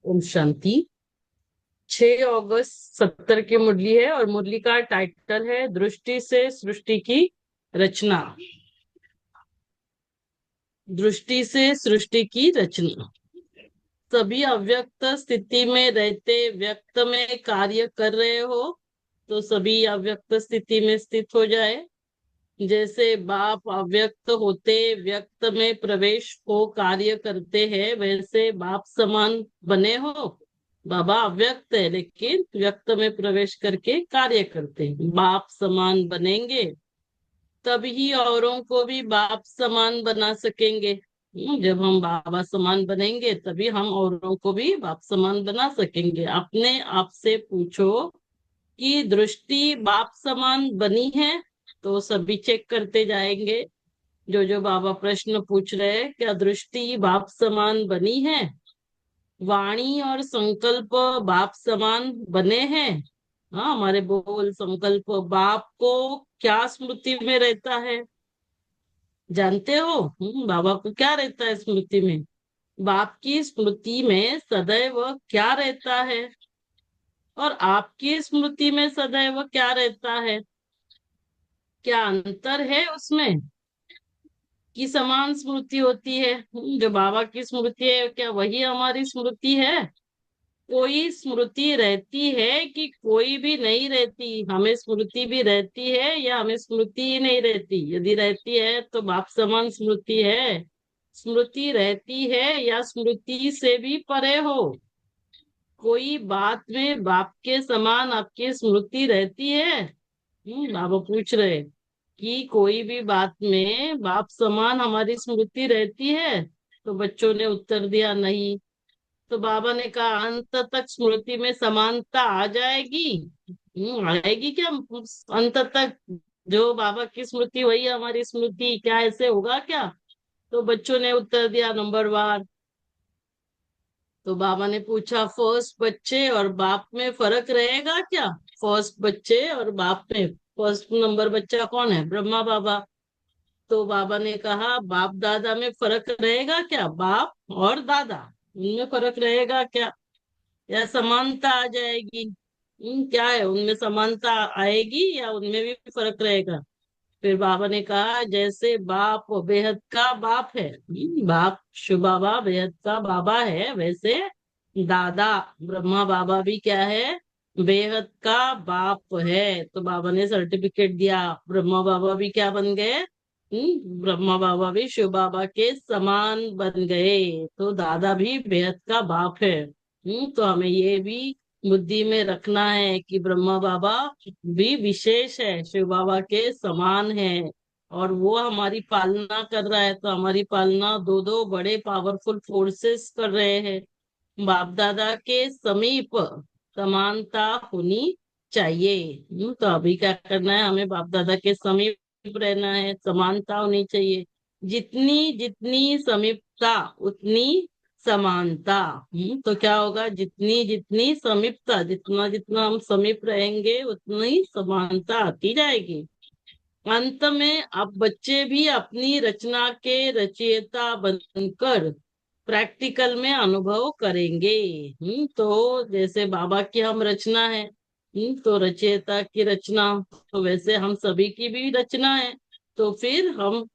ओम शांति। 6 अगस्त 70 की मुरली है और मुरली का टाइटल है दृष्टि से सृष्टि की रचना। दृष्टि से सृष्टि की रचना। सभी अव्यक्त स्थिति में रहते व्यक्त में कार्य कर रहे हो तो सभी अव्यक्त स्थिति में स्थित हो जाए। जैसे बाप अव्यक्त होते व्यक्त में प्रवेश हो कार्य करते हैं, वैसे बाप समान बने हो। बाबा अव्यक्त है लेकिन व्यक्त में प्रवेश करके कार्य करते हैं, बाप समान बनेंगे तभी औरों को भी बाप समान बना सकेंगे। जब हम बाबा समान बनेंगे तभी हम औरों को भी बाप समान बना सकेंगे। अपने आप से पूछो कि दृष्टि बाप समान बनी है, तो सभी चेक करते जाएंगे। जो जो बाबा प्रश्न पूछ रहे हैं, क्या दृष्टि बाप समान बनी है? वाणी और संकल्प बाप समान बने हैं? हाँ, हमारे बोल संकल्प बाप को क्या स्मृति में रहता है? जानते हो? बाबा को क्या रहता है स्मृति में? बाप की स्मृति में सदैव क्या रहता है और आपकी स्मृति में सदैव क्या रहता है? क्या अंतर है उसमें कि समान स्मृति होती है? जो बाबा की स्मृति है क्या वही हमारी स्मृति है? कोई स्मृति रहती है कि कोई भी नहीं रहती? हमें स्मृति भी रहती है या हमें स्मृति ही नहीं रहती? यदि रहती है तो बाप समान स्मृति है। स्मृति रहती है या स्मृति से भी परे हो? कोई बात में बाप के समान आपकी स्मृति रहती है? बाबा पूछ रहे कि कोई भी बात में बाप समान हमारी स्मृति रहती है? तो बच्चों ने उत्तर दिया नहीं। तो बाबा ने कहा अंत तक स्मृति में समानता आ जाएगी। आएगी क्या अंत तक? जो बाबा की स्मृति वही हमारी स्मृति, क्या ऐसे होगा क्या? तो बच्चों ने उत्तर दिया नंबर वार। तो बाबा ने पूछा फर्स्ट बच्चे और बाप में फर्क रहेगा क्या? फर्स्ट बच्चे और बाप में फर्स्ट नंबर बच्चा कौन है? ब्रह्मा बाबा। तो बाबा ने कहा बाप दादा में फर्क रहेगा क्या? बाप और दादा इनमें फर्क रहेगा क्या या समानता आ जाएगी? क्या है, उनमें समानता आएगी या उनमें भी फर्क रहेगा? फिर बाबा ने कहा जैसे बाप बेहद का बाप है, बाप शिव बाबा बेहद का बाबा है, वैसे दादा ब्रह्मा बाबा भी क्या है? बेहद का बाप है। तो बाबा ने सर्टिफिकेट दिया, ब्रह्मा बाबा भी क्या बन गए? ब्रह्मा बाबा भी शिव बाबा के समान बन गए, तो दादा भी बेहद का बाप है। तो हमें ये भी बुद्धि में रखना है कि ब्रह्मा बाबा भी विशेष है, शिव बाबा के समान है और वो हमारी पालना कर रहा है। तो हमारी पालना दो दो बड़े पावरफुल फोर्सेस कर रहे हैं। बाप दादा के समीप समानता होनी चाहिए। तो अभी क्या करना है, हमें बाप दादा के समीप रहना है, समानता होनी चाहिए। जितनी जितनी समीपता उतनी समानता। तो क्या होगा, जितनी जितनी समीपता, जितना जितना हम समीप रहेंगे उतनी समानता आती जाएगी। अंत में अब बच्चे भी अपनी रचना के रचयिता बनकर प्रैक्टिकल में अनुभव करेंगे। तो जैसे बाबा की हम रचना है, तो रचयिता की रचना, तो वैसे हम सभी की भी रचना है। तो फिर हम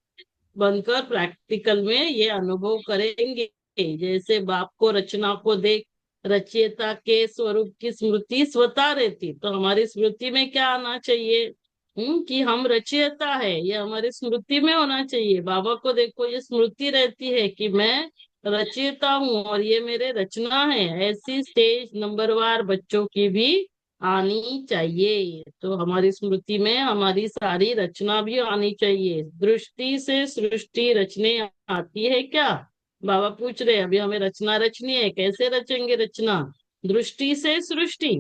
बनकर प्रैक्टिकल में ये अनुभव करेंगे। जैसे बाप को रचना को देख रचयिता के स्वरूप की स्मृति स्वतः रहती, तो हमारी स्मृति में क्या आना चाहिए? कि हम रचयिता है, ये हमारी स्मृति में होना चाहिए। बाबा को देखो, ये स्मृति रहती है कि मैं रचयिता हूँ और ये मेरे रचना है। ऐसी स्टेज नंबरवार बच्चों की भी आनी चाहिए। तो हमारी स्मृति में हमारी सारी रचना भी आनी चाहिए। दृष्टि से सृष्टि रचने आती है क्या? बाबा पूछ रहे हैं, अभी हमें रचना रचनी है, कैसे रचेंगे रचना? दृष्टि से सृष्टि।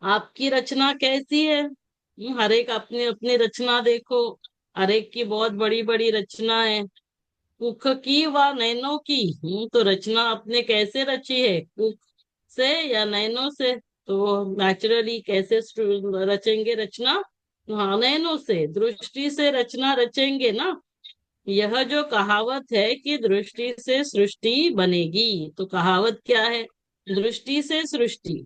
आपकी रचना कैसी है? हर एक अपनी अपनी रचना देखो। हर एक की बहुत बड़ी बड़ी रचना है, कुख की व नैनो की। तो रचना आपने कैसे रची है, कुख से या नैनो से? तो नेचुरली कैसे रचेंगे रचना? हाँ, नैनो से, दृष्टि से रचना रचेंगे ना। यह जो कहावत है कि दृष्टि से सृष्टि बनेगी, तो कहावत क्या है? दृष्टि से सृष्टि,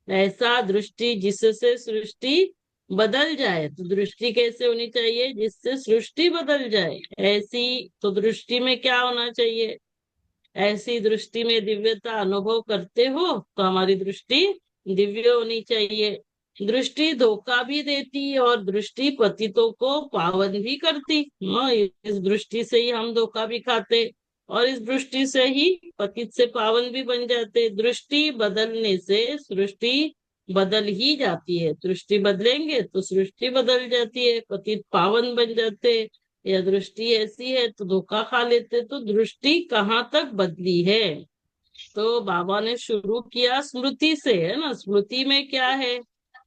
ऐसा दृष्टि जिससे सृष्टि बदल जाए। तो दृष्टि कैसे होनी चाहिए? जिससे सृष्टि बदल जाए, ऐसी। तो दृष्टि में क्या होना चाहिए? ऐसी दृष्टि में दिव्यता अनुभव करते हो तो हमारी दृष्टि दिव्य होनी चाहिए। दृष्टि धोखा भी देती और दृष्टि पतितों को पावन भी करती। हाँ, इस दृष्टि से ही हम धोखा भी खाते और इस दृष्टि से ही पतित से पावन भी बन जाते। दृष्टि बदलने से सृष्टि बदल ही जाती है। दृष्टि बदलेंगे तो सृष्टि बदल जाती है, पतित पावन बन जाते। या दृष्टि ऐसी है तो धोखा खा लेते। तो दृष्टि कहाँ तक बदली है? तो बाबा ने शुरू किया स्मृति से, है ना। स्मृति में क्या है?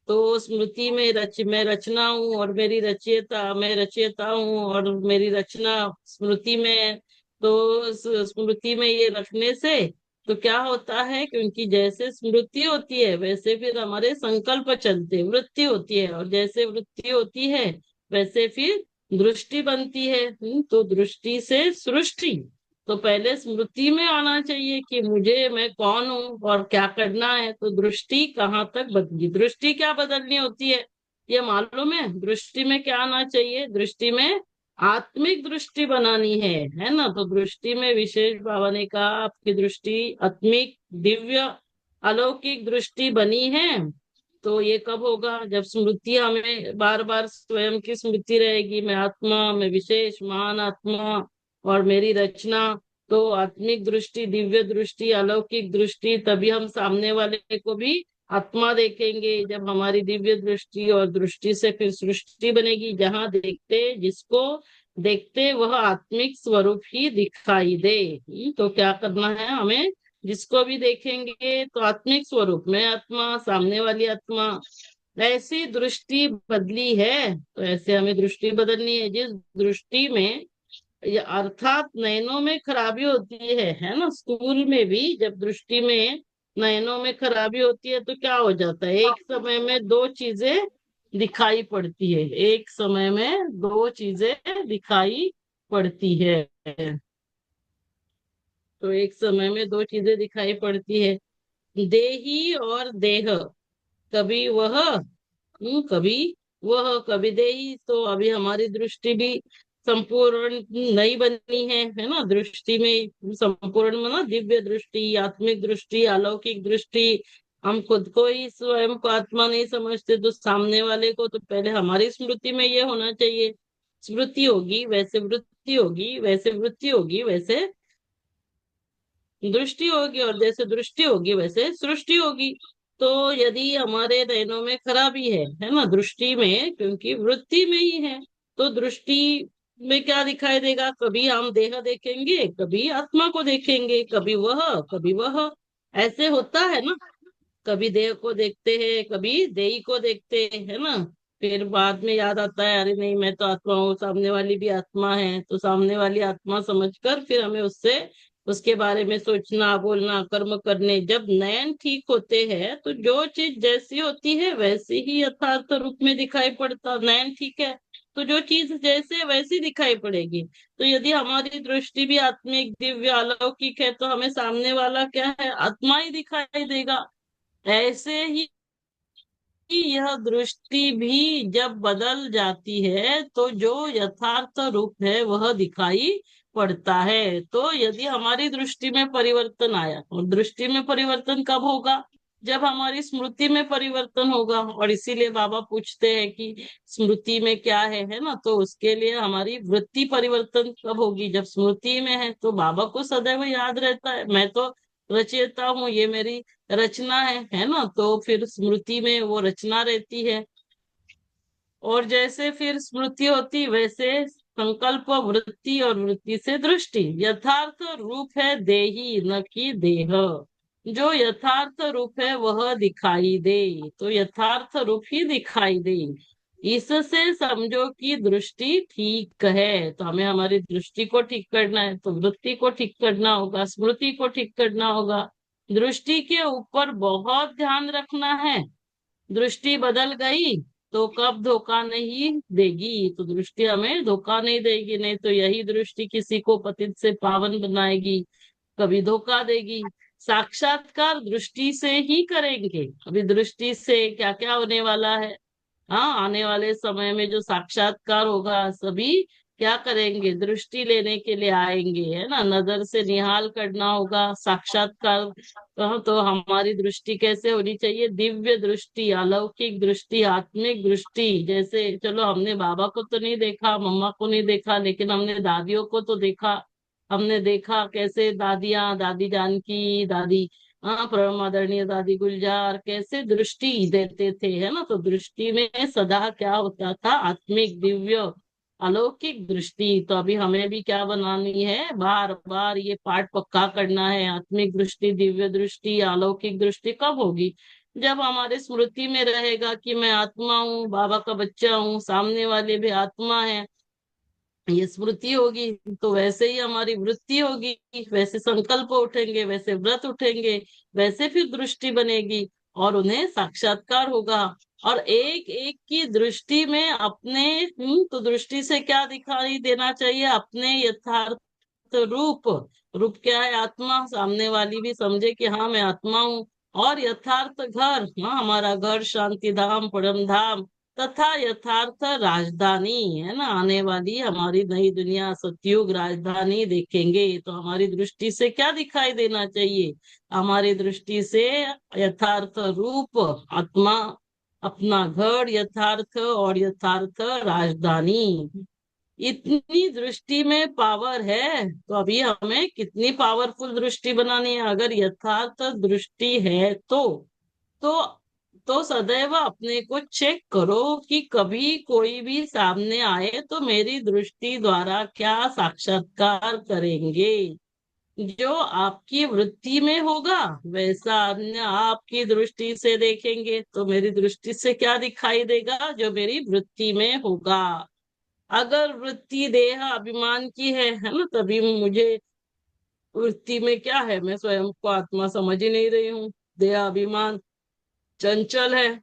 तो स्मृति में मैं रचना हूँ और मेरी रचयिता, मैं रचयिता हूँ और मेरी रचना स्मृति में है। तो स्मृति में ये रखने से तो क्या होता है? क्योंकि जैसे स्मृति होती है वैसे फिर हमारे संकल्प चलते, वृत्ति होती है, और जैसे वृत्ति होती है वैसे फिर दृष्टि बनती है। तो दृष्टि से सृष्टि। तो पहले स्मृति में आना चाहिए कि मुझे, मैं कौन हूँ और क्या करना है। तो दृष्टि कहाँ तक बदली? दृष्टि क्या बदलनी होती है ये मालूम है? दृष्टि में क्या आना चाहिए? दृष्टि में आत्मिक दृष्टि बनानी है ना। तो दृष्टि में विशेष बाबा ने कहा आपकी दृष्टि आत्मिक, दिव्य, अलौकिक दृष्टि बनी है। तो ये कब होगा? जब स्मृति हमें बार बार स्वयं की स्मृति रहेगी, मैं आत्मा, मैं विशेष महान आत्मा और मेरी रचना। तो आत्मिक दृष्टि, दिव्य दृष्टि, अलौकिक दृष्टि, तभी हम सामने वाले को भी आत्मा देखेंगे। जब हमारी दिव्य दृष्टि और दृष्टि से फिर सृष्टि बनेगी, जहाँ देखते, जिसको देखते वह आत्मिक स्वरूप ही दिखाई दे। तो क्या करना है हमें? जिसको भी देखेंगे तो आत्मिक स्वरूप, मैं आत्मा, सामने वाली आत्मा, ऐसी दृष्टि बदली है तो ऐसे हमें दृष्टि बदलनी है। जिस दृष्टि में अर्थात नयनों में खराबी होती है ना। स्कूल में भी जब दृष्टि में नयनों में खराबी होती है तो क्या हो जाता है? एक समय में दो चीजें दिखाई पड़ती है, एक समय में दो चीजें दिखाई पड़ती है। तो एक समय में दो चीजें दिखाई पड़ती है, देही और देह। कभी वह, कभी वह, कभी देही। तो अभी हमारी दृष्टि भी संपूर्ण नहीं बनी है ना। दृष्टि में संपूर्ण माना दिव्य दृष्टि, आत्मिक दृष्टि, अलौकिक दृष्टि। हम खुद को ही स्वयं को आत्मा नहीं समझते तो सामने वाले को। तो पहले हमारी स्मृति में ये होना चाहिए, स्मृति होगी वैसे वृत्ति होगी, वैसे वृत्ति होगी वैसे दृष्टि होगी, और जैसे दृष्टि होगी वैसे सृष्टि होगी। तो यदि हमारे नयनों में खराबी है ना, दृष्टि में, क्योंकि वृत्ति में ही है, तो दृष्टि में क्या दिखाई देगा? कभी हम देह देखेंगे, कभी आत्मा को देखेंगे, कभी वह, कभी वह, ऐसे होता है ना। कभी देह को देखते हैं, कभी देही को देखते हैं, है ना। फिर बाद में याद आता है, अरे नहीं, मैं तो आत्मा हूँ, सामने वाली भी आत्मा है। तो सामने वाली आत्मा समझकर फिर हमें उससे, उसके बारे में सोचना, बोलना, कर्म करने। जब नयन ठीक होते हैं तो जो चीज जैसी होती है वैसे ही यथार्थ रूप में दिखाई पड़ता। नयन ठीक है तो जो चीज जैसे वैसी दिखाई पड़ेगी। तो यदि हमारी दृष्टि भी आत्मिक, दिव्य, अलौकिक है तो हमें सामने वाला क्या है? आत्मा ही दिखाई देगा। ऐसे ही यह दृष्टि भी जब बदल जाती है तो जो यथार्थ रूप है वह दिखाई पड़ता है। तो यदि हमारी दृष्टि में परिवर्तन आया, और दृष्टि में परिवर्तन कब होगा? जब हमारी स्मृति में परिवर्तन होगा। और इसीलिए बाबा पूछते हैं कि स्मृति में क्या है ना। तो उसके लिए हमारी वृत्ति परिवर्तन कब होगी? जब स्मृति में है। तो बाबा को सदैव याद रहता है, मैं तो रचयिता हूँ, ये मेरी रचना है ना। तो फिर स्मृति में वो रचना रहती है। और जैसे फिर स्मृति होती वैसे संकल्प, वृत्ति, और वृत्ति से दृष्टि। यथार्थ रूप है देही न कि देह। जो यथार्थ रूप है वह दिखाई दे। तो यथार्थ रूप ही दिखाई दे। इससे समझो कि दृष्टि ठीक है। तो हमें हमारी दृष्टि को ठीक करना है तो वृत्ति को ठीक करना होगा, स्मृति को ठीक करना होगा। दृष्टि के ऊपर बहुत ध्यान रखना है। दृष्टि बदल गई तो कब धोखा नहीं देगी। तो दृष्टि हमें धोखा नहीं देगी, नहीं तो यही दृष्टि किसी को पतित से पावन बनाएगी, कभी धोखा देगी। साक्षात्कार दृष्टि से ही करेंगे। अभी दृष्टि से क्या क्या होने वाला है, हाँ, आने वाले समय में जो साक्षात्कार होगा, सभी क्या करेंगे, दृष्टि लेने के लिए आएंगे, है ना। नजर से निहाल करना होगा साक्षात्कार। तो हमारी दृष्टि कैसे होनी चाहिए, दिव्य दृष्टि, अलौकिक दृष्टि, आत्मिक दृष्टि। जैसे चलो हमने बाबा को तो नहीं देखा, मम्मा को नहीं देखा, लेकिन हमने दादियों को तो देखा। हमने देखा कैसे दादियां, दादी जानकी, दादी, हाँ, परम आदरणीय दादी गुलजार कैसे दृष्टि देते थे, है ना। तो दृष्टि में सदा क्या होता था, आत्मिक दिव्य अलौकिक दृष्टि। तो अभी हमें भी क्या बनानी है, बार बार ये पाठ पक्का करना है। आत्मिक दृष्टि, दिव्य दृष्टि, अलौकिक दृष्टि कब होगी, जब हमारे स्मृति में रहेगा कि मैं आत्मा हूँ, बाबा का बच्चा हूँ, सामने वाले भी आत्मा है, ये स्मृति होगी। तो वैसे ही हमारी वृत्ति होगी, वैसे संकल्प उठेंगे, वैसे व्रत उठेंगे, वैसे फिर दृष्टि बनेगी और उन्हें साक्षात्कार होगा। और एक एक की दृष्टि में अपने, तो दृष्टि से क्या दिखाई देना चाहिए, अपने यथार्थ रूप। रूप क्या है, आत्मा, सामने वाली भी समझे कि हाँ मैं आत्मा हूँ। और यथार्थ घर, हाँ, हमारा घर शांति धाम, परम धाम, तथा यथार्थ राजधानी, है ना, आने वाली हमारी नई दुनिया, सतयुग राजधानी देखेंगे। तो हमारी दृष्टि से क्या दिखाई देना चाहिए, हमारी दृष्टि से यथार्थ रूप, आत्मा, अपना घर यथार्थ और यथार्थ राजधानी। इतनी दृष्टि में पावर है, तो अभी हमें कितनी पावरफुल दृष्टि बनानी है। अगर यथार्थ दृष्टि है तो तो सदैव अपने को चेक करो कि कभी कोई भी सामने आए तो मेरी दृष्टि द्वारा क्या साक्षात्कार करेंगे। जो आपकी वृत्ति में होगा वैसा अन्य आपकी दृष्टि से देखेंगे। तो मेरी दृष्टि से क्या दिखाई देगा, जो मेरी वृत्ति में होगा। अगर वृत्ति देह अभिमान की है ना, तभी मुझे वृत्ति में क्या है, मैं स्वयं को आत्मा समझ ही नहीं रही हूँ, देह अभिमान चंचल है।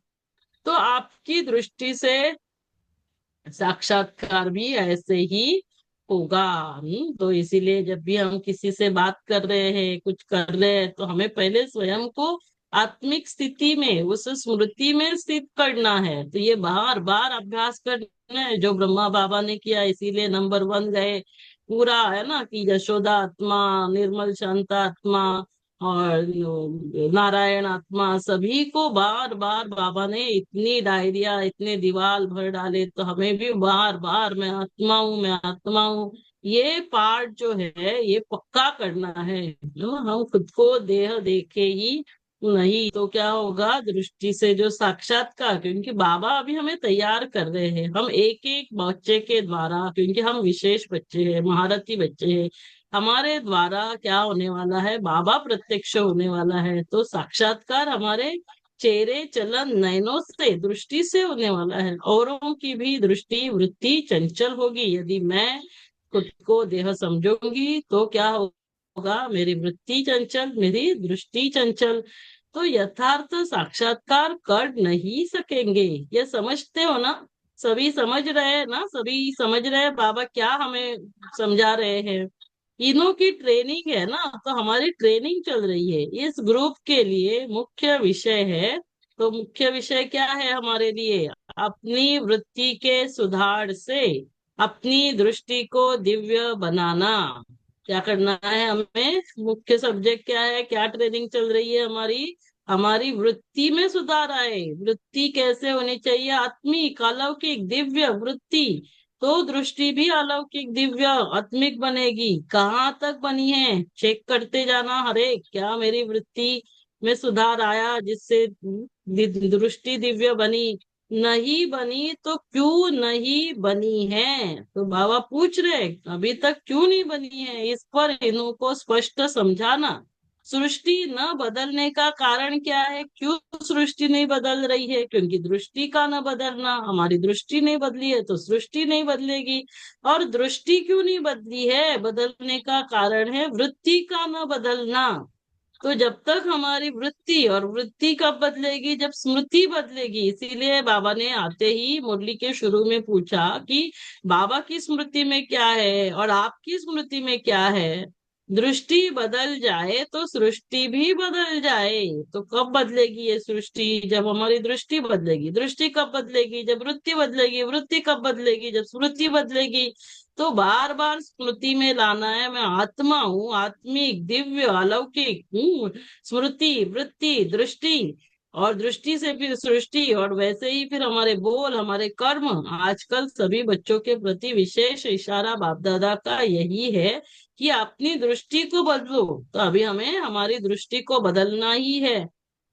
तो आपकी दृष्टि से साक्षात्कार भी ऐसे ही होगा। तो इसीलिए जब भी हम किसी से बात कर रहे हैं, कुछ कर रहे हैं, तो हमें पहले स्वयं को आत्मिक स्थिति में, उस स्मृति में स्थित करना है। तो ये बार बार अभ्यास करना है, जो ब्रह्मा बाबा ने किया, इसीलिए नंबर 1 गए। पूरा है ना, कि यशोदा आत्मा, निर्मल शांत आत्मा और नारायण आत्मा, सभी को बार बार बाबा ने इतनी डायरिया, इतने दीवार भर डाले। तो हमें भी बार बार मैं आत्मा हूँ, मैं आत्मा हूँ, ये पार्ट जो है ये पक्का करना है। हम खुद को देह देखे ही नहीं तो क्या होगा, दृष्टि से जो साक्षात्कार, क्योंकि बाबा अभी हमें तैयार कर रहे हैं, हम एक एक बच्चे के द्वारा, क्योंकि हम विशेष बच्चे हैं, महारथी बच्चे हैं, हमारे द्वारा क्या होने वाला है, बाबा प्रत्यक्ष होने वाला है। तो साक्षात्कार हमारे चेहरे, चलन, नयनों से, दृष्टि से होने वाला है। औरों की भी दृष्टि वृत्ति चंचल होगी। यदि मैं खुद को देह समझूंगी तो क्या होगा, मेरी वृत्ति चंचल, मेरी दृष्टि चंचल। तो यथार्थ साक्षात्कार कर नहीं सकेंगे, ये समझते हो ना। सभी समझ रहे हैं ना, सभी समझ रहे हैं बाबा क्या हमें समझा रहे हैं। तीनों की ट्रेनिंग है ना, तो हमारी ट्रेनिंग चल रही है इस ग्रुप के लिए। मुख्य विषय है, तो मुख्य विषय क्या है हमारे लिए, अपनी वृत्ति के सुधार से अपनी दृष्टि को दिव्य बनाना। क्या करना है हमें, मुख्य सब्जेक्ट क्या है, क्या ट्रेनिंग चल रही है हमारी, हमारी वृत्ति में सुधार आए। वृत्ति कैसे होनी चाहिए, आत्मिक, अलौकिक, दिव्य वृत्ति। तो दृष्टि भी अलौकिक, दिव्य, आत्मिक बनेगी। कहाँ तक बनी है, चेक करते जाना, हरे क्या मेरी वृत्ति में सुधार आया, जिससे दृष्टि दिव्य बनी। नहीं बनी तो क्यों नहीं बनी है, तो बाबा पूछ रहे अभी तक क्यों नहीं बनी है, इस पर इनको स्पष्ट समझाना। सृष्टि न बदलने का कारण क्या है, क्यों सृष्टि नहीं बदल रही है, क्योंकि दृष्टि का न बदलना। हमारी दृष्टि नहीं बदली है तो सृष्टि नहीं बदलेगी। और दृष्टि क्यों नहीं बदली है, बदलने का कारण है वृत्ति का न बदलना। तो जब तक हमारी वृत्ति, और वृत्ति कब बदलेगी, जब स्मृति बदलेगी। इसीलिए बाबा ने आते ही मुरली के शुरू में पूछा कि बाबा की स्मृति में क्या है और आपकी स्मृति में क्या है। दृष्टि बदल जाए तो सृष्टि भी बदल जाए। तो कब बदलेगी ये सृष्टि? जब हमारी दृष्टि बदलेगी। दृष्टि कब बदलेगी? जब वृत्ति बदलेगी। वृत्ति कब बदलेगी? जब स्मृति बदलेगी। तो बार बार स्मृति में लाना है, मैं आत्मा हूँ, आत्मिक, दिव्य, अलौकिक हूँ। स्मृति, वृत्ति, दृष्टि, और दृष्टि से फिर सृष्टि, और वैसे ही फिर हमारे बोल, हमारे कर्म। आजकल सभी बच्चों के प्रति विशेष इशारा बाप दादा का यही है कि अपनी दृष्टि को बदलो। तो अभी हमें हमारी दृष्टि को बदलना ही है।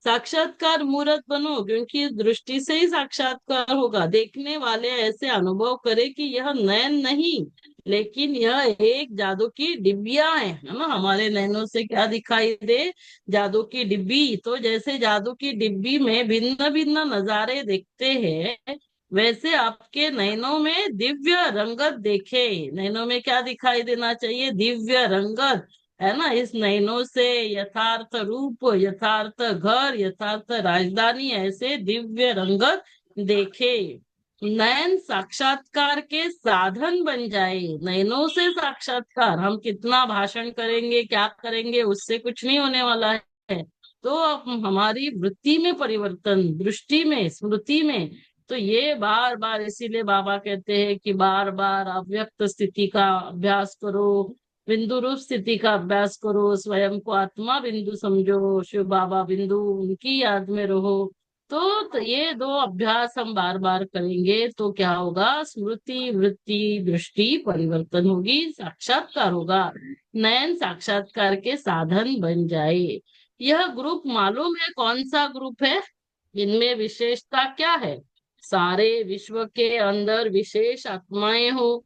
साक्षात्कार मूर्त बनो, क्योंकि दृष्टि से ही साक्षात्कार होगा। देखने वाले ऐसे अनुभव करे कि यह नयन नहीं, लेकिन यह एक जादू की डिब्बिया है ना। हमारे नैनों से क्या दिखाई दे? जादू की डिब्बी। तो जैसे जादू की डिब्बी में भिन्न भिन्न नजारे देखते हैं, वैसे आपके नैनों में दिव्य रंगत देखे। नैनों में क्या दिखाई देना चाहिए? दिव्य रंगत, है ना। इस नैनों से यथार्थ रूप, यथार्थ घर, यथार्थ राजधानी, ऐसे दिव्य रंगत देखे। नयन साक्षात्कार के साधन बन जाए। नयनों से साक्षात्कार, हम कितना भाषण करेंगे, क्या करेंगे, उससे कुछ नहीं होने वाला है। तो अब हमारी वृत्ति में परिवर्तन, दृष्टि में, स्मृति में। तो ये बार बार, इसीलिए बाबा कहते हैं कि बार बार अव्यक्त स्थिति का अभ्यास करो, बिंदु रूप स्थिति का अभ्यास करो, स्वयं को आत्मा बिंदु समझो, शिव बाबा बिंदु, उनकी याद में रहो। तो ये दो अभ्यास हम बार बार करेंगे तो क्या होगा? स्मृति, वृत्ति, दृष्टि परिवर्तन होगी, साक्षात्कार होगा। नयन साक्षात्कार के साधन बन जाए। यह ग्रुप मालूम है कौन सा ग्रुप है? इनमें विशेषता क्या है? सारे विश्व के अंदर विशेष आत्माएं हो।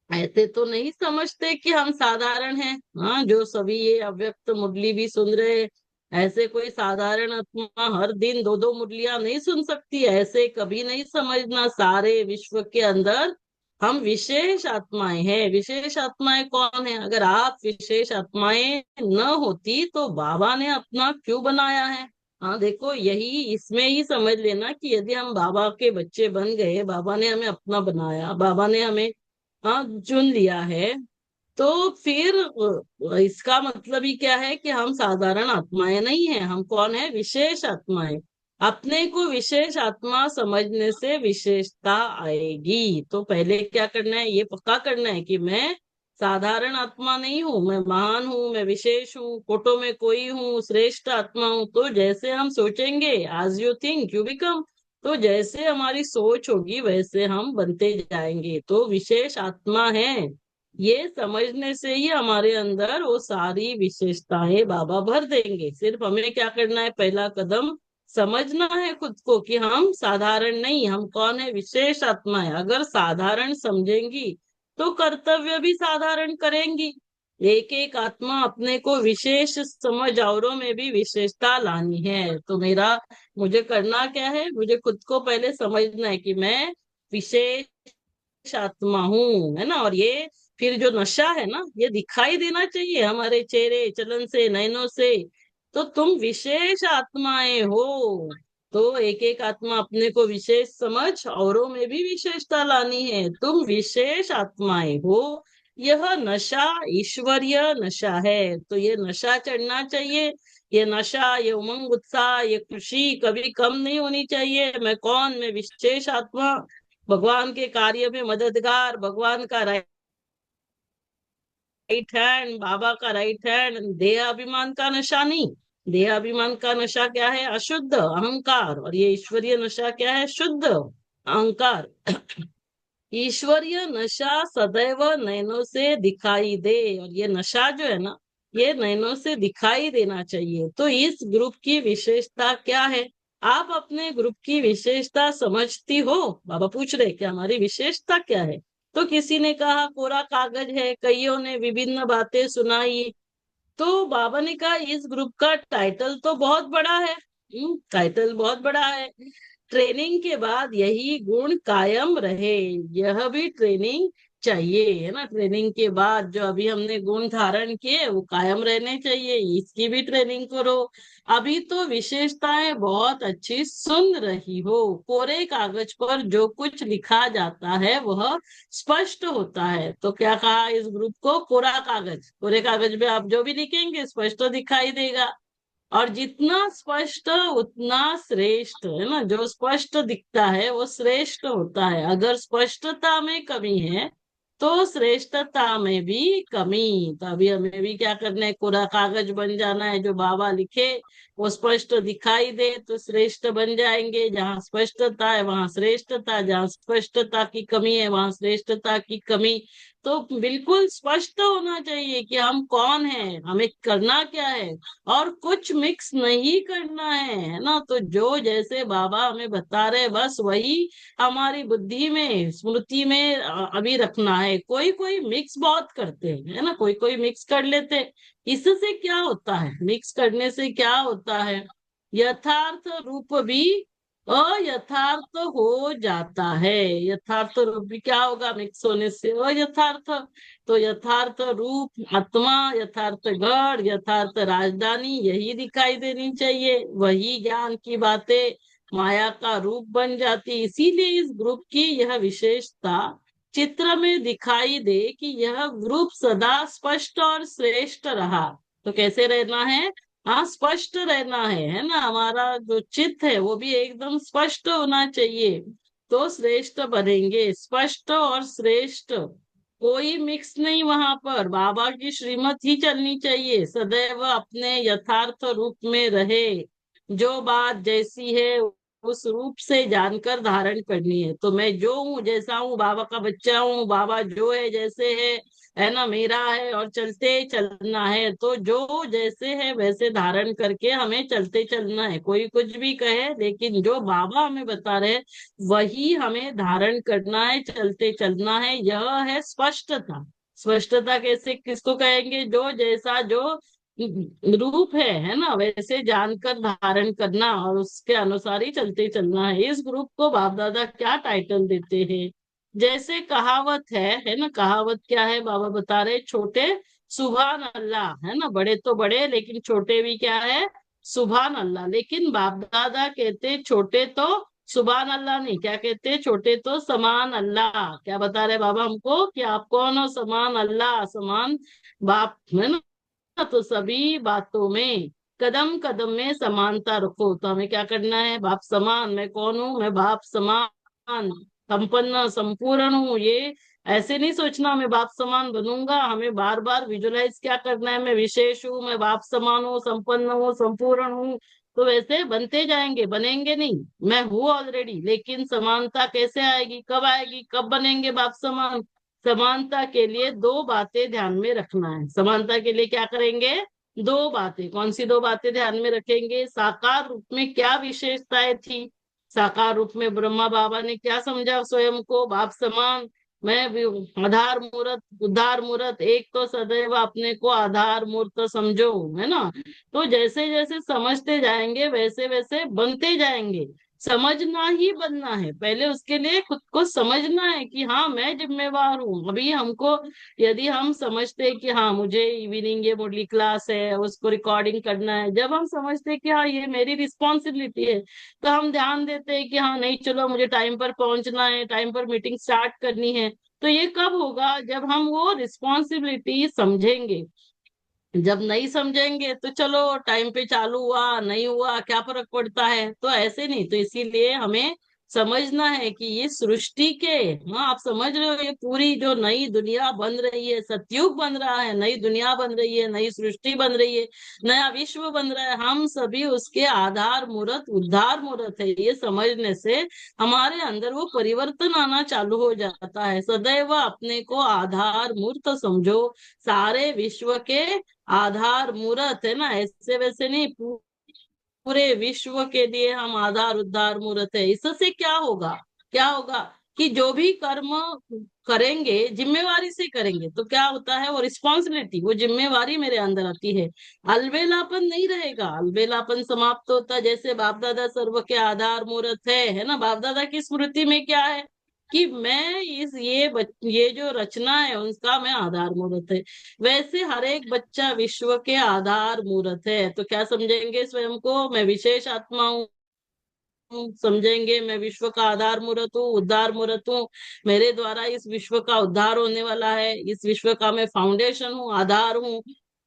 ऐसे तो नहीं समझते कि हम साधारण हैं। हाँ, जो सभी ये अव्यक्त मुरली भी सुन रहे हैं, ऐसे कोई साधारण आत्मा हर दिन दो दो मुरलियां नहीं सुन सकती, ऐसे कभी नहीं समझना। सारे विश्व के अंदर हम विशेष आत्माएं हैं। विशेष आत्माएं कौन है? अगर आप विशेष आत्माएं न होती तो बाबा ने अपना क्यों बनाया है? हाँ देखो, यही इसमें ही समझ लेना कि यदि हम बाबा के बच्चे बन गए, बाबा ने हमें अपना बनाया, बाबा ने हमें, हाँ, चुन लिया है, तो फिर इसका मतलब ही क्या है? कि हम साधारण आत्माएं नहीं हैं। हम कौन है? विशेष आत्माएं। अपने को विशेष आत्मा समझने से विशेषता आएगी। तो पहले क्या करना है? ये पक्का करना है कि मैं साधारण आत्मा नहीं हूँ, मैं महान हूँ, मैं विशेष हूँ, फोटो में कोई हूँ, श्रेष्ठ आत्मा हूँ। तो जैसे हम सोचेंगे, आज यू थिंक यू बिकम, तो जैसे हमारी सोच होगी वैसे हम बनते जाएंगे। तो विशेष आत्मा है, ये समझने से ही हमारे अंदर वो सारी विशेषताएं बाबा भर देंगे। सिर्फ हमें क्या करना है? पहला कदम समझना है खुद को कि हम साधारण नहीं, हम कौन है? विशेष आत्मा है। अगर साधारण समझेंगी तो कर्तव्य भी साधारण करेंगी। एक एक आत्मा अपने को विशेष समझ, औरों में भी विशेषता लानी है। तो मुझे करना क्या है? मुझे खुद को पहले समझना है कि मैं विशेष आत्मा हूँ, है ना। और ये फिर जो नशा है ना, ये दिखाई देना चाहिए हमारे चेहरे चलन से, नयनों से। तो तुम विशेष आत्माएं हो। तो एक एक आत्मा अपने को विशेष समझ, औरों में भी विशेषता लानी है। तुम विशेष आत्माएं हो। यह नशा ईश्वरीय नशा है। तो ये नशा चढ़ना चाहिए। ये नशा, ये उमंग, उत्साह, ये खुशी कभी कम नहीं होनी चाहिए। मैं कौन? मैं विशेष आत्मा, भगवान के कार्य में मददगार, भगवान का राइट हैंड, बाबा का राइट हैंड। देह अभिमान का नशा नहीं। देह अभिमान का नशा क्या है? अशुद्ध अहंकार। और ये ईश्वरीय नशा क्या है? शुद्ध अहंकार। ईश्वरीय नशा सदैव नयनों से दिखाई दे। और ये नशा जो है ना, ये नयनों से दिखाई देना चाहिए। तो इस ग्रुप की विशेषता क्या है? आप अपने ग्रुप की विशेषता समझती हो? बाबा पूछ रहे कि हमारी विशेषता क्या है। तो किसी ने कहा कोरा कागज है, कईयों ने विभिन्न बातें सुनाई। तो बाबा ने कहा इस ग्रुप का टाइटल तो बहुत बड़ा है। टाइटल बहुत बड़ा है। ट्रेनिंग के बाद यही गुण कायम रहे। यह भी ट्रेनिंग चाहिए, है ना। ट्रेनिंग के बाद जो अभी हमने गुण धारण किए वो कायम रहने चाहिए, इसकी भी ट्रेनिंग करो। अभी तो विशेषताएं बहुत अच्छी सुन रही हो। कोरे कागज पर जो कुछ लिखा जाता है वह स्पष्ट होता है। तो क्या कहा इस ग्रुप को? कोरा कागज। कोरे कागज में आप जो भी लिखेंगे स्पष्ट तो दिखाई देगा। और जितना स्पष्ट उतना श्रेष्ठ, है ना। जो स्पष्ट दिखता है वो श्रेष्ठ होता है। अगर स्पष्टता में कमी है तो श्रेष्ठता में भी कमी। तो अभी हमें भी क्या करना है? कोरा कागज बन जाना है। जो बाबा लिखे वो स्पष्ट दिखाई दे तो श्रेष्ठ बन जाएंगे। जहाँ स्पष्टता है वहां श्रेष्ठता, जहाँ स्पष्टता की कमी है वहां श्रेष्ठता की कमी। तो बिल्कुल स्पष्ट होना चाहिए कि हम कौन हैं, हमें करना क्या है, और कुछ मिक्स नहीं करना है ना। तो जो जैसे बाबा हमें बता रहे बस वही हमारी बुद्धि में स्मृति में अभी रखना है। कोई कोई मिक्स बहुत करते हैं, है ना, कोई कोई मिक्स कर लेते हैं। इससे क्या होता है? मिक्स करने से क्या होता है? यथार्थ रूप भी अयथार्थ हो जाता है। यथार्थ रूप भी क्या होगा मिक्स होने से? अयथार्थ। तो यथार्थ रूप आत्मा, यथार्थ गढ़, यथार्थ राजधानी यही दिखाई देनी चाहिए। वही ज्ञान की बातें माया का रूप बन जाती। इसीलिए इस ग्रुप की यह विशेषता चित्र में दिखाई दे कि यह ग्रुप सदा स्पष्ट और श्रेष्ठ रहा। तो कैसे रहना है? हाँ, स्पष्ट रहना है ना। हमारा जो चित्त है वो भी एकदम स्पष्ट होना चाहिए। तो श्रेष्ठ बनेंगे, स्पष्ट और श्रेष्ठ। कोई मिक्स नहीं वहां पर। बाबा की श्रीमत ही चलनी चाहिए। सदैव अपने यथार्थ रूप में रहे। जो बात जैसी है उस रूप से जानकर धारण करनी है। तो मैं जो हूँ, जैसा हूँ, बाबा का बच्चा हूँ, बाबा जो है जैसे है ना, मेरा है, और चलते चलना है। तो जो जैसे है वैसे धारण करके हमें चलते चलना है। कोई कुछ भी कहे लेकिन जो बाबा हमें बता रहे हैं वही हमें धारण करना है, चलते चलना है। यह है स्पष्टता। स्पष्टता कैसे किसको कहेंगे? जो जैसा जो रूप है ना, वैसे जानकर धारण करना और उसके अनुसार ही चलते चलना है। इस ग्रुप को बाप दादा क्या टाइटल देते हैं? जैसे कहावत है ना। कहावत क्या है? बाबा बता रहे छोटे सुभान अल्लाह, है ना। बड़े तो बड़े लेकिन छोटे भी क्या है? सुभान अल्लाह। लेकिन बाप दादा कहते छोटे तो सुभान अल्लाह नहीं, क्या कहते? छोटे तो समान अल्लाह। क्या बता रहे बाबा हमको? कि आप कौन हो? समान अल्लाह, समान बाप, है ना। तो सभी बातों में कदम कदम में समानता रखो। तो हमें क्या करना है? बाप समान। मैं कौन हूँ? मैं बाप समान संपन्न संपूर्ण हूँ। ये ऐसे नहीं सोचना मैं बाप समान बनूंगा। हमें बार बार विजुलाइज क्या करना है? मैं विशेष हूँ, मैं बाप समान हूँ, संपन्न हूँ, संपूर्ण हूँ। तो वैसे बनते जाएंगे, बनेंगे नहीं। मैं हूँ ऑलरेडी, लेकिन समानता कैसे आएगी? कब आएगी? कब बनेंगे बाप समान? समानता के लिए दो बातें ध्यान में रखना है। समानता के लिए क्या करेंगे? दो बातें। कौन सी दो बातें ध्यान में रखेंगे? साकार रूप में क्या विशेषताएं थी? साकार रूप में ब्रह्मा बाबा ने क्या समझा स्वयं को? बाप समान। मैं आधार मूर्त, उद्धार मूर्त। एक तो सदैव अपने को आधार मूर्त समझो, है ना। तो जैसे जैसे समझते जाएंगे वैसे वैसे बनते जाएंगे। समझना ही बनना है। पहले उसके लिए खुद को समझना है कि हाँ मैं जिम्मेवार हूँ। अभी हमको यदि हम समझते हैं कि हाँ मुझे इवनिंग ये मुरली क्लास है उसको रिकॉर्डिंग करना है, जब हम समझते हैं कि हाँ ये मेरी रिस्पॉन्सिबिलिटी है, तो हम ध्यान देते हैं कि हाँ नहीं चलो मुझे टाइम पर पहुंचना है, टाइम पर मीटिंग स्टार्ट करनी है। तो ये कब होगा? जब हम वो रिस्पॉन्सिबिलिटी समझेंगे। जब नहीं समझेंगे तो चलो टाइम पे चालू हुआ नहीं हुआ क्या फर्क पड़ता है। तो ऐसे नहीं। तो इसीलिए हमें समझना है कि ये सृष्टि के, हाँ आप समझ रहे हो, ये पूरी जो नई दुनिया बन रही है, सतयुग बन रहा है, नई दुनिया बन रही है, नई सृष्टि बन रही है, नया विश्व बन रहा है, हम सभी उसके आधार मूर्त उद्धार मूर्त है। ये समझने से हमारे अंदर वो परिवर्तन आना चालू हो जाता है। सदैव अपने को आधार मूर्त समझो। सारे विश्व के आधार मूर्त, है ना। ऐसे वैसे नहीं, पूरे विश्व के लिए हम आधार उद्धार मूर्त है। इससे क्या होगा? क्या होगा कि जो भी कर्म करेंगे जिम्मेवारी से करेंगे तो क्या होता है? वो रिस्पॉन्सिबिलिटी, वो जिम्मेवारी मेरे अंदर आती है। अलबेलापन नहीं रहेगा। अलबेलापन समाप्त होता है। जैसे बाप दादा सर्व के आधार मूर्त है ना। बाप दादा की स्मृति में क्या है कि मैं ये जो रचना है उसका मैं आधार मूर्त है। वैसे हर एक बच्चा विश्व के आधार मूर्त है। तो क्या समझेंगे स्वयं को? मैं विशेष आत्मा हूँ। समझेंगे मैं विश्व का आधार मूर्त हूँ, उद्धार मूर्त हूँ। मेरे द्वारा इस विश्व का उद्धार होने वाला है। इस विश्व का मैं फाउंडेशन हूँ, आधार हूँ।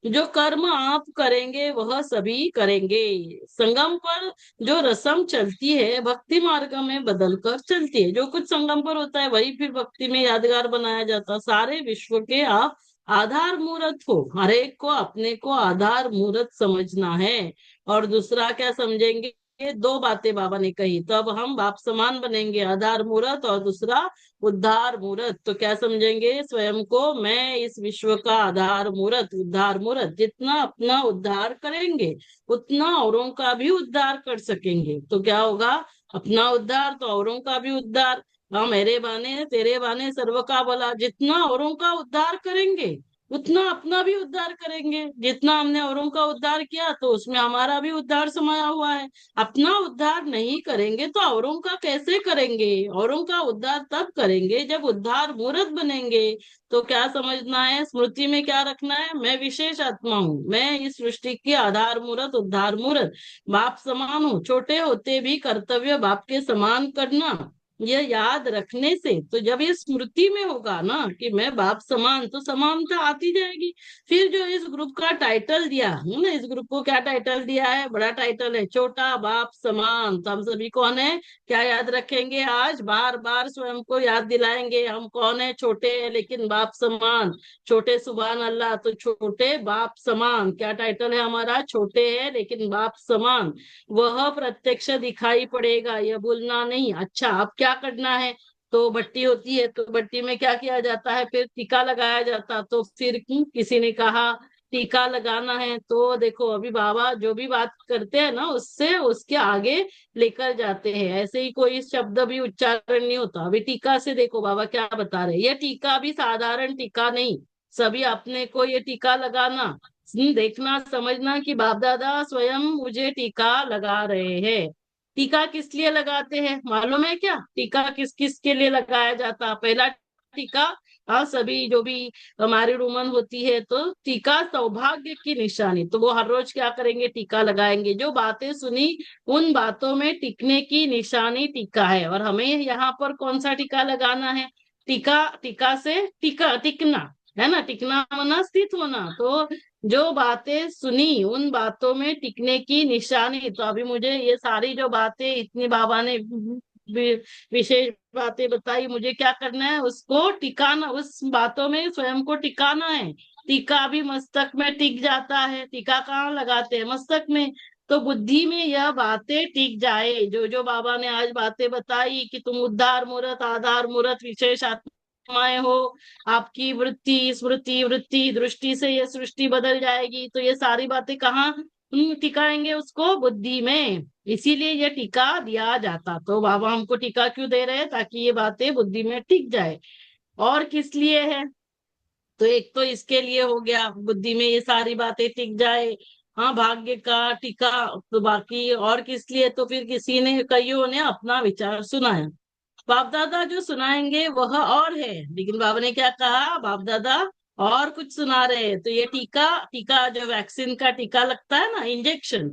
जो कर्म आप करेंगे वह सभी करेंगे। संगम पर जो रस्म चलती है भक्ति मार्ग में बदल कर चलती है। जो कुछ संगम पर होता है वही फिर भक्ति में यादगार बनाया जाता है। सारे विश्व के आप आधार मूर्त हो। हर एक को अपने को आधार मूर्त समझना है। और दूसरा क्या समझेंगे? ये दो बातें बाबा ने कही, तो अब हम बाप समान बनेंगे, आधार मूर्त और दूसरा उद्धार मूर्त। तो क्या समझेंगे स्वयं को? मैं इस विश्व का आधार मूर्त, उद्धार मूर्त। जितना अपना उद्धार करेंगे उतना औरों का भी उद्धार कर सकेंगे। तो क्या होगा? अपना उद्धार तो औरों का भी उद्धार। हाँ, मेरे बाने तेरे बाने सर्व का भला। जितना औरों का उद्धार करेंगे उतना अपना भी उद्धार करेंगे। जितना हमने औरों का उद्धार किया तो उसमें हमारा भी उद्धार समाया हुआ है। अपना उद्धार नहीं करेंगे तो औरों का कैसे करेंगे? औरों का उद्धार तब करेंगे जब उद्धार मूर्त बनेंगे। तो क्या समझना है? स्मृति में क्या रखना है? मैं विशेष आत्मा हूँ, मैं इस सृष्टि की आधार मूर्त, उद्धार मूर्त, बाप समान हूँ। छोटे होते भी कर्तव्य बाप के समान करना, ये याद रखने से तो जब ये स्मृति में होगा ना कि मैं बाप समान, तो समानता आती जाएगी। फिर जो इस ग्रुप का टाइटल दिया है ना, इस ग्रुप को क्या टाइटल दिया है? बड़ा टाइटल है, छोटा बाप समान। तो हम सभी कौन है? क्या याद रखेंगे? आज बार बार स्वयं को याद दिलाएंगे हम कौन है? छोटे हैं लेकिन बाप समान। छोटे सुभान अल्लाह। तो छोटे बाप समान क्या टाइटल है हमारा? छोटे हैं लेकिन बाप समान। वह प्रत्यक्ष दिखाई पड़ेगा, यह भूलना नहीं। अच्छा, अब क्या करना है? तो भट्टी होती है, तो भट्टी में क्या किया जाता है? फिर टीका लगाया जाता। तो फिर किसी ने कहा टीका लगाना है, तो देखो अभी बाबा जो भी बात करते हैं ना उससे उसके आगे लेकर जाते हैं। ऐसे ही कोई शब्द भी उच्चारण नहीं होता। अभी टीका से देखो बाबा क्या बता रहे हैं। ये टीका भी साधारण टीका नहीं। सभी अपने को ये टीका लगाना, देखना, समझना कि बाप दादा स्वयं मुझे टीका लगा रहे हैं। टीका किस लिए लगाते हैं मालूम है क्या? टीका किस किस के लिए लगाया जाता? पहला टीका, हाँ, सभी जो भी हमारी रूमन होती है तो टीका सौभाग्य की निशानी। तो वो हर रोज क्या करेंगे? टीका लगाएंगे। जो बातें सुनी उन बातों में टिकने की निशानी टीका है। और हमें यहाँ पर कौन सा टीका लगाना है? टीका, टीका से टीका टिकना है ना। टिकना होना, स्थित होना। तो जो बातें सुनी उन बातों में टिकने की निशानी। तो अभी मुझे ये सारी जो बातें इतनी बाबा ने विशेष बातें बताई, मुझे क्या करना है? उसको टिकाना, उस बातों में स्वयं को टिकाना है। टीका भी मस्तक में टिक जाता है। टीका कहाँ लगाते हैं? मस्तक में। तो बुद्धि में यह बातें टिक जाए, जो जो बाबा ने आज बातें बताई कि तुम उद्धार मूर्त, आधार मूर्त, विशेष आत्माएं हो। आपकी वृत्ति, स्मृति, वृत्ति, दृष्टि से ये सृष्टि बदल जाएगी। तो ये सारी बातें कहाँ टिकाएंगे? उसको बुद्धि में। इसीलिए ये टीका दिया जाता। तो बाबा हमको टीका क्यों दे रहे हैं? ताकि ये बातें बुद्धि में टिक जाए। और किस लिए है? तो एक तो इसके लिए हो गया, बुद्धि में ये सारी बातें टिक जाए। हाँ, भाग्य का टीका। तो बाकी और किस लिए? तो फिर किसी ने, कईयों ने अपना विचार सुनाया। बाप दादा जो सुनाएंगे वह और है, लेकिन बाबा ने क्या कहा? बाप दादा और कुछ सुना रहे हैं। तो ये टीका, टीका जो वैक्सीन का टीका लगता है ना, इंजेक्शन,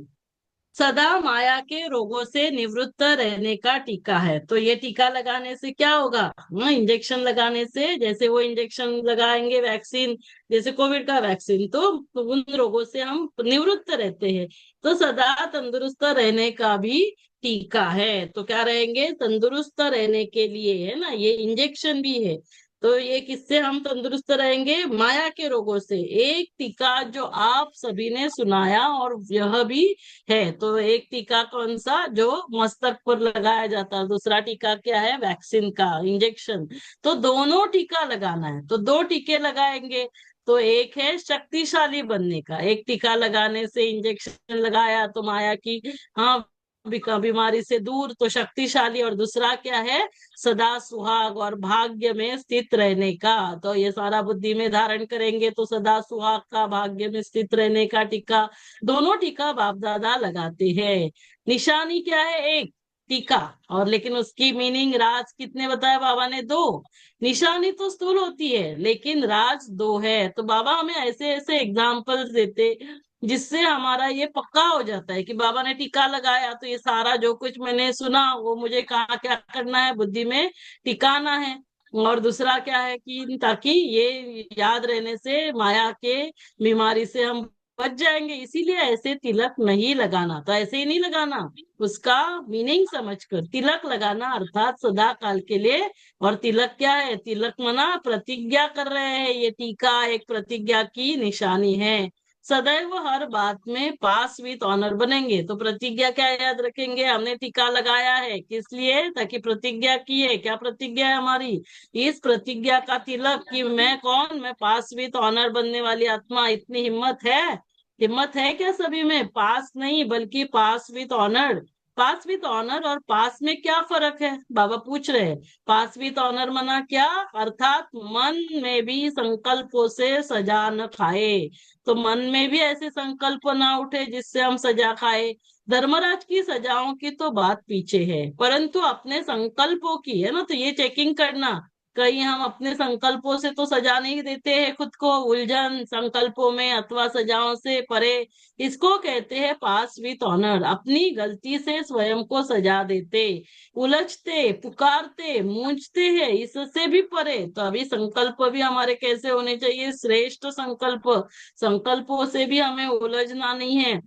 सदा माया के रोगों से निवृत्त रहने का टीका है। तो ये टीका लगाने से क्या होगा? इंजेक्शन लगाने से, जैसे वो इंजेक्शन लगाएंगे वैक्सीन, जैसे कोविड का वैक्सीन, तो उन रोगों से हम निवृत्त रहते हैं। तो सदा तंदुरुस्त रहने का भी टीका है। तो क्या रहेंगे? तंदुरुस्त रहने के लिए है ना, ये इंजेक्शन भी है। तो ये किससे हम तंदुरुस्त रहेंगे? माया के रोगों से। एक टीका जो आप सभी ने सुनाया, और यह भी है। तो एक टीका कौन सा? जो मस्तक पर लगाया जाता है। दूसरा टीका क्या है? वैक्सीन का, इंजेक्शन। तो दोनों टीका लगाना है, तो दो टीके लगाएंगे। तो एक है शक्तिशाली बनने का, एक टीका लगाने से, इंजेक्शन लगाया तो माया की, हाँ, बीमारी से दूर, तो शक्तिशाली। और दूसरा क्या है? सदा सुहाग और भाग्य में स्थित रहने का। तो ये सारा बुद्धि में धारण करेंगे तो सदा सुहाग का, भाग्य में स्थित रहने का टीका। दोनों टीका बाप दादा लगाते हैं। निशानी क्या है? एक, टीका। और लेकिन उसकी मीनिंग राज कितने बताया बाबा ने? दो। निशानी तो स्थूल होती है लेकिन राज दो है। तो बाबा हमें ऐसे ऐसे एग्जाम्पल्स देते जिससे हमारा ये पक्का हो जाता है कि बाबा ने टीका लगाया तो ये सारा जो कुछ मैंने सुना वो मुझे कहाँ क्या करना है, बुद्धि में टिकाना है। और दूसरा क्या है कि ताकि ये याद रहने से माया के बीमारी से हम बच जाएंगे। इसीलिए ऐसे तिलक नहीं लगाना। तो ऐसे ही नहीं लगाना, उसका मीनिंग समझकर तिलक लगाना, अर्थात सदा काल के लिए। और तिलक क्या है? तिलक मना प्रतिज्ञा कर रहे हैं। ये टीका एक प्रतिज्ञा की निशानी है। सदैव हर बात में पास विथ ऑनर बनेंगे। तो प्रतिज्ञा क्या याद रखेंगे? हमने टीका लगाया है किस लिए? ताकि प्रतिज्ञा की है। क्या प्रतिज्ञा है हमारी? इस प्रतिज्ञा का तिलक कि मैं कौन? मैं पास विथ ऑनर बनने वाली आत्मा। इतनी हिम्मत है? हिम्मत है क्या सभी में? पास नहीं बल्कि pass with honour. Pass with honour और पास में क्या फर्क है बाबा पूछ रहे हैं। पास विथ ऑनर मना क्या? अर्थात मन में भी संकल्पों से सजा न खाए। तो मन में भी ऐसे संकल्प ना उठे जिससे हम सजा खाए। धर्मराज की सजाओं की तो बात पीछे है, परंतु अपने संकल्पों की है ना, तो ये चेकिंग करना। कहीं हम अपने संकल्पों से तो सजा नहीं देते हैं खुद को, उलझन संकल्पों में अथवा सजाओं से परे। इसको कहते हैं पास विथ ऑनर। अपनी गलती से स्वयं को सजा देते, उलझते, पुकारते, मूंझते हैं, इससे भी परे। तो अभी संकल्प भी हमारे कैसे होने चाहिए? श्रेष्ठ संकल्प। संकल्पों से भी हमें उलझना नहीं है।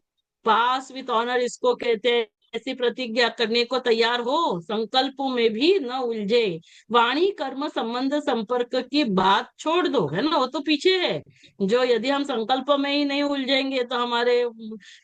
पास विथ ऑनर इसको कहते हैं। ऐसी प्रतिज्ञा करने को तैयार हो, संकल्पों में भी न उलझे। वाणी कर्म संबंध संपर्क की बात छोड़ दो, है ना, वो तो पीछे है। जो यदि हम संकल्प में ही नहीं उलझेंगे तो हमारे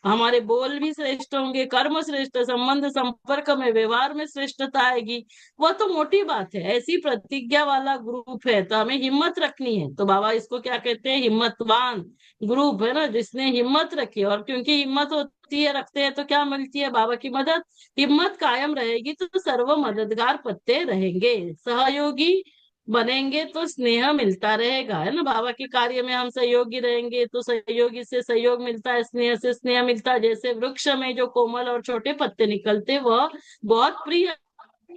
हमारे बोल भी श्रेष्ठ होंगे, कर्म श्रेष्ठ, संबंध संपर्क में व्यवहार में श्रेष्ठता आएगी। वह तो मोटी बात है। ऐसी प्रतिज्ञा वाला ग्रुप है तो हमें हिम्मत रखनी है। तो बाबा इसको क्या कहते हैं? हिम्मतवान ग्रुप है ना, जिसने हिम्मत रखी। और क्योंकि हिम्मत होती है, रखते हैं, तो क्या मिलती है? बाबा की मदद। हिम्मत कायम रहेगी तो सर्व मददगार पत्ते रहेंगे। सहयोगी बनेंगे तो स्नेह मिलता रहेगा, है ना। बाबा के कार्य में हम सहयोगी रहेंगे तो सहयोगी से सहयोग मिलता है, स्नेह से स्नेह मिलता है। जैसे वृक्ष में जो कोमल और छोटे पत्ते निकलते वह बहुत प्रिय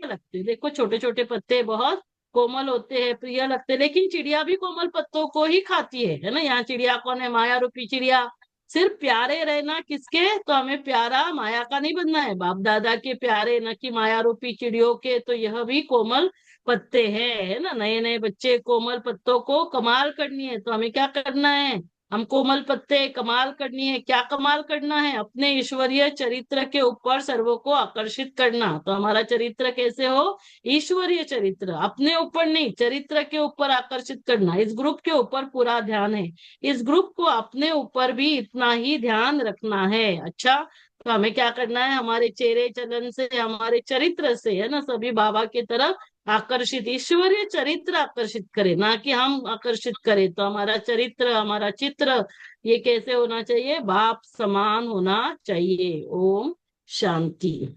लगते हैं। देखो छोटे छोटे पत्ते बहुत कोमल होते हैं, प्रिय लगते हैं। लेकिन चिड़िया भी कोमल पत्तों को ही खाती है ना। यहाँ चिड़िया कौन है? माया रूपी चिड़िया। सिर्फ प्यारे रहना किसके? तो हमें प्यारा माया का नहीं बनना है, बाप दादा के प्यारे, न कि माया रूपी चिड़ियों के। तो यह भी कोमल पत्ते हैं, है ना। नए नए बच्चे कोमल पत्तों को कमाल करनी है। तो हमें क्या करना है? हम कोमल पत्ते कमाल करनी है। क्या कमाल करना है? अपने ईश्वरीय चरित्र के ऊपर सर्वों को आकर्षित करना। तो हमारा चरित्र कैसे हो? ईश्वरीय चरित्र, अपने ऊपर नहीं, चरित्र के ऊपर आकर्षित करना। इस ग्रुप के ऊपर पूरा ध्यान है। इस ग्रुप को अपने ऊपर भी इतना ही ध्यान रखना है। अच्छा, तो हमें क्या करना है? हमारे चेहरे चलन से, हमारे चरित्र से, है ना, सभी बाबा की तरफ आकर्षित, ईश्वरीय चरित्र आकर्षित करे, ना कि हम आकर्षित करें। तो हमारा चरित्र, हमारा चित्र ये कैसे होना चाहिए? बाप समान होना चाहिए। ओम शांति।